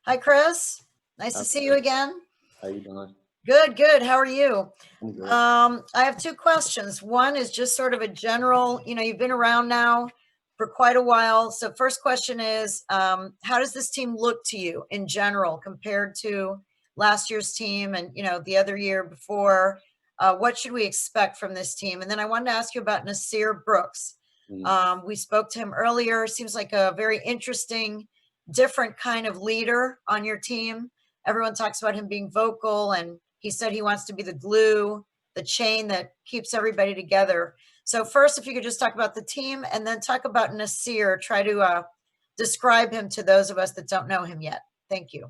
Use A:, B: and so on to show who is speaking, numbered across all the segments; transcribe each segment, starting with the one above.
A: Hi, Chris. Nice to
B: Hi,
A: see you again.
B: how you doing?
A: Good, good. How are you?
B: I'm good.
A: I have two questions. One is just sort of a general, you've been around now for quite a while. So first question is, how does this team look to you in general compared to last year's team and, the other year before? What should we expect from this team? And then I wanted to ask you about Nasir Brooks. We spoke to him earlier. Seems like a very interesting, different kind of leader on your team. Everyone talks about him being vocal, and he said he wants to be the glue, the chain that keeps everybody together. So first, if you could just talk about the team and then talk about Nasir, try to describe him to those of us that don't know him yet. Thank you.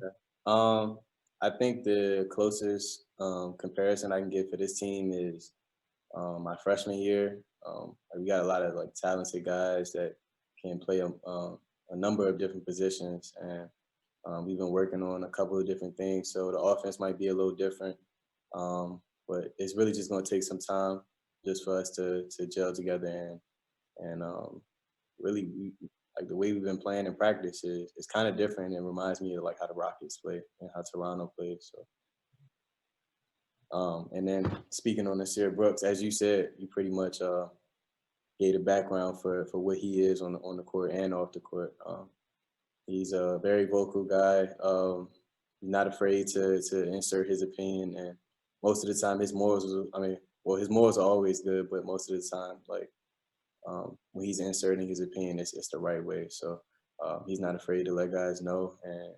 B: Um, I think the closest comparison I can give for this team is my freshman year. We got a lot of talented guys that can play a number of different positions, and we've been working on a couple of different things. So the offense might be a little different, but it's really just going to take some time just for us to gel together and really like the way we've been playing in practice is kind of different and reminds me of like how the Rockets play and how Toronto plays. So and then speaking on Nasir Brooks, as you said, you pretty much gave a background for what he is on the court and off the court. He's a very vocal guy. Not afraid to insert his opinion, and most of the time his morals, his morals are always good, but most of the time, when he's inserting his opinion, it's the right way. So he's not afraid to let guys know, and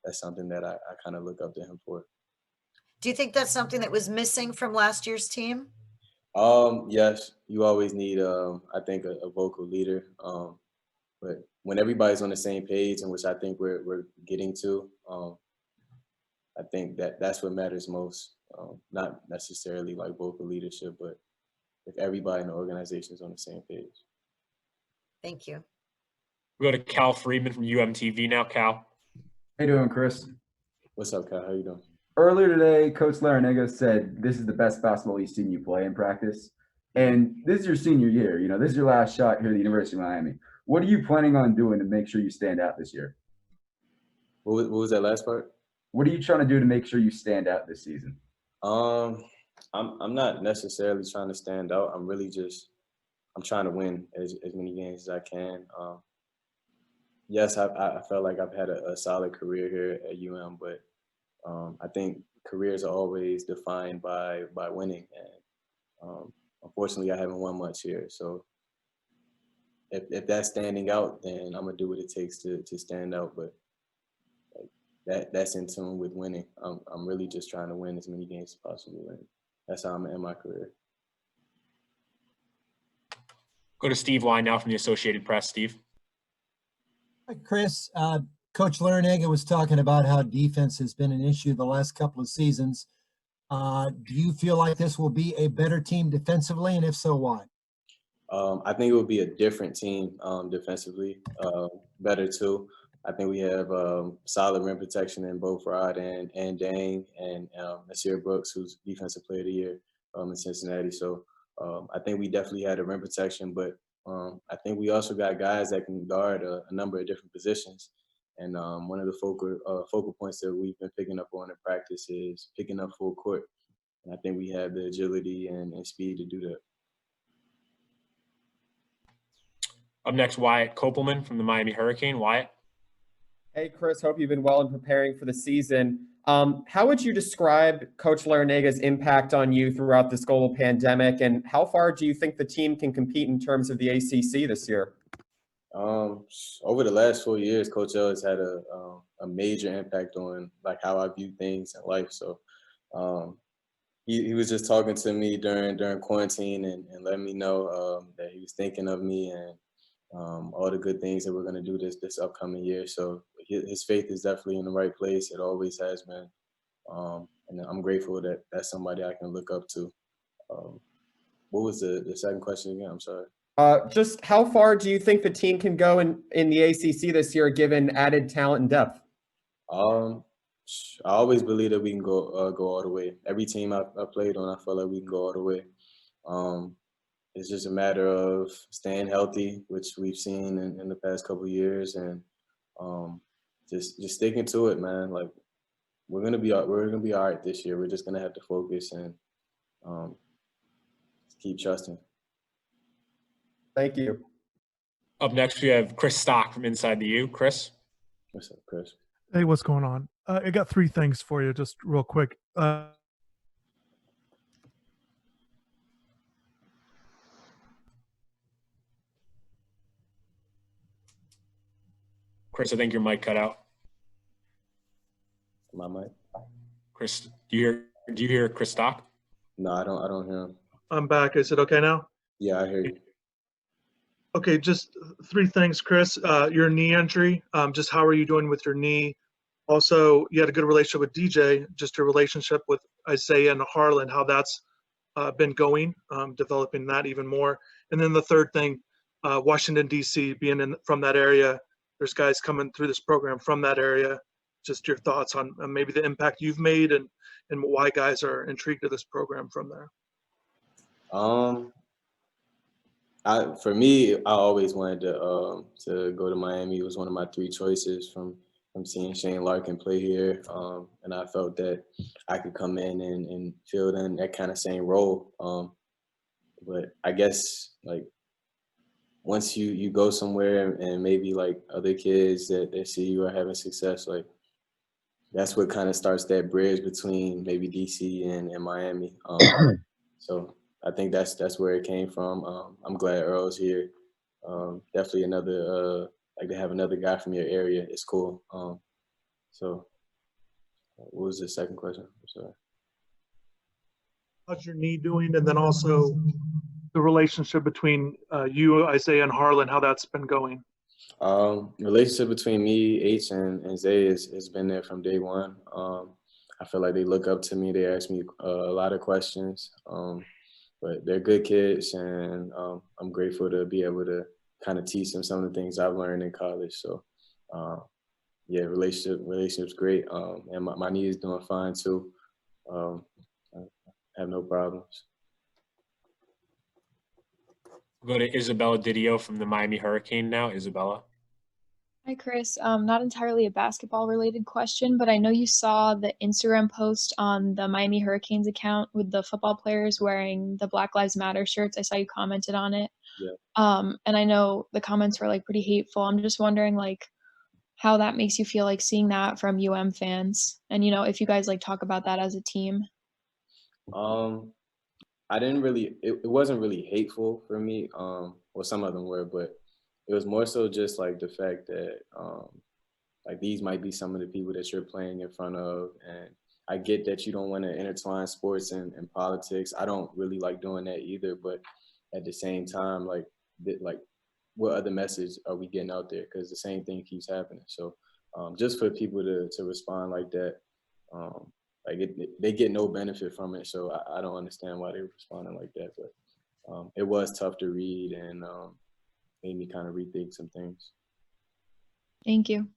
B: that's something that I kind of look up to him for.
A: Do you think that's something that was missing from last year's team?
B: Yes, you always need, I think, a vocal leader. But when everybody's on the same page, and which I think we're getting to, I think that's what matters most. Not necessarily like vocal leadership, but if everybody in the organization is on the same page.
A: Thank you.
C: We go to Cal Friedman from UMTV now. Cal.
D: How you doing, Chris?
B: What's up, Cal? How you doing?
D: Earlier today, Coach Laranega said this is the best basketball he's seen you play in practice. And this is your senior year. This is your last shot here at the University of Miami. What are you planning on doing to make sure you stand out this year?
B: What was that last part?
D: What are you trying to do to make sure you stand out this season?
B: I'm not necessarily trying to stand out. I'm trying to win as many games as I can. Yes, I felt like I've had a solid career here at UM, but I think careers are always defined by winning, and unfortunately, I haven't won much here. So if that's standing out, then I'm gonna do what it takes to stand out. But that's in tune with winning. I'm really just trying to win as many games as possible, and that's how I'm gonna end my career.
C: Go to Steve Wine now from the Associated Press. Steve.
E: Hi, Chris. Coach Laranega was talking about how defense has been an issue the last couple of seasons. Do you feel like this will be a better team defensively, and if so, why?
B: I think it will be a different team defensively, better too. I think we have solid rim protection in both Rod and Dang, and Nasir Brooks, who's Defensive Player of the Year in Cincinnati. So I think we definitely had a rim protection, but I think we also got guys that can guard a number of different positions. And one of the focal points that we've been picking up on in practice is picking up full court. And I think we have the agility and speed to do that.
C: Up next, Wyatt Kopelman from the Miami Hurricane. Wyatt.
F: Hey, Chris. Hope you've been well in preparing for the season. How would you describe Coach Laranaga's impact on you throughout this global pandemic, and how far do you think the team can compete in terms of the ACC this year?
B: Over the last 4 years, Coach L has had a major impact on like how I view things in life. So he was just talking to me during quarantine and letting me know that he was thinking of me and all the good things that we're going to do this upcoming year. So his faith is definitely in the right place. It always has been. And I'm grateful that that's somebody I can look up to. What was the second question again? I'm sorry.
F: Just how far do you think the team can go in the ACC this year, given added talent and depth?
B: I always believe that we can go all the way. Every team I played on, I felt like we can go all the way. It's just a matter of staying healthy, which we've seen in the past couple of years, and just sticking to it, man. Like we're gonna be all right this year. We're just gonna have to focus and keep trusting.
F: Thank you.
C: Up next, we have Chris Stock from Inside the U. Chris?
B: What's up, Chris?
G: Hey, what's going on? I got three things for you, just real quick.
C: Chris, I think your mic cut out.
B: My mic?
C: Chris, do you hear Chris Stock?
B: No, I don't hear him.
G: I'm back. Is it okay now?
B: Yeah, I hear you.
G: Okay, just three things, Chris. Your knee injury, just how are you doing with your knee? Also, you had a good relationship with DJ, just your relationship with Isaiah and Harlan, how that's been going, developing that even more. And then the third thing, Washington, D.C., being from that area, there's guys coming through this program from that area. Just your thoughts on maybe the impact you've made and why guys are intrigued to this program from there.
B: For me, I always wanted to go to Miami. It was one of my three choices from seeing Shane Larkin play here, and I felt that I could come in and fill in that kind of same role. But I guess like once you go somewhere and maybe like other kids that see you are having success, like that's what kind of starts that bridge between maybe DC and Miami. So I think that's where it came from. I'm glad Earl's here. Definitely another like to have another guy from your area. It's cool. So what was the second question? I'm sorry.
G: How's your knee doing? And then also the relationship between you, Isaiah, and Harlan, how that's been going.
B: Relationship between me, H, and Zay has been there from day one. I feel like they look up to me. They ask me a lot of questions. But they're good kids, and I'm grateful to be able to kind of teach them some of the things I've learned in college. So, yeah, relationship's great, and my knee is doing fine too. I have no problems.
C: We'll go to Isabella Didio from the Miami Hurricane now. Isabella.
H: Hi, Chris. Not entirely a basketball related question, but I know you saw the Instagram post on the Miami Hurricanes account with the football players wearing the Black Lives Matter shirts. I saw you commented on it.
B: Yeah.
H: And I know the comments were like pretty hateful. I'm just wondering like how that makes you feel like seeing that from UM fans. And you know, if you guys like talk about that as a team.
B: I didn't really it wasn't really hateful for me. Well, some of them were, but it was more so just like the fact that like these might be some of the people that you're playing in front of, and I get that you don't want to intertwine sports and politics. I don't really like doing that either, but at the same time, like what other message are we getting out there? Because the same thing keeps happening. So just for people to respond like that, like they get no benefit from it. So I don't understand why they're responding like that. But it was tough to read and made me kind of rethink some things.
H: Thank you.